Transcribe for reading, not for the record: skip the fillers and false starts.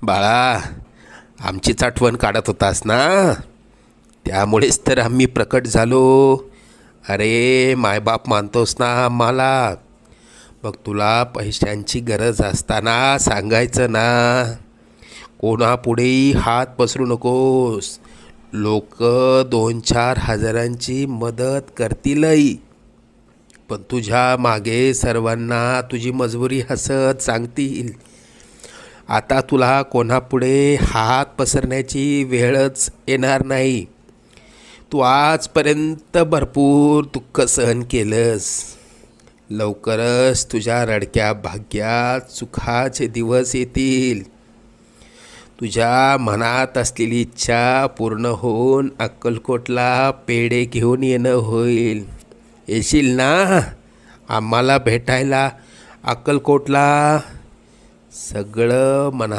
बाळा, आमचीच आठवण काढत होतास ना, त्यामुळेच तर आम्ही प्रकट झालो. अरे मायबाप मानतोस ना आम्हाला, मग तुला पैशांची गरज असताना सांगायचं ना. कोणापुढेही हात पसरू नकोस. लोक 2-4 हजारांची मदत करतीलही, पण तुझ्या मागे सर्वांना तुझी मजबुरी हसत सांगतील. आता तुला कोणापुढे हात पसरण्याची वेळच येणार नाही. तू आजपर्यंत भरपूर दुःख सहन केलंस. लवकरच तुझ्या रडक्या भाग्यात सुखाचे दिवस येतील. तुझ्या मनात असलेली इच्छा पूर्ण होऊन अक्कलकोटला पेढे घेऊन येणं होईल. येशील ना आम्हाला भेटायला अक्कलकोटला? सगळं मनात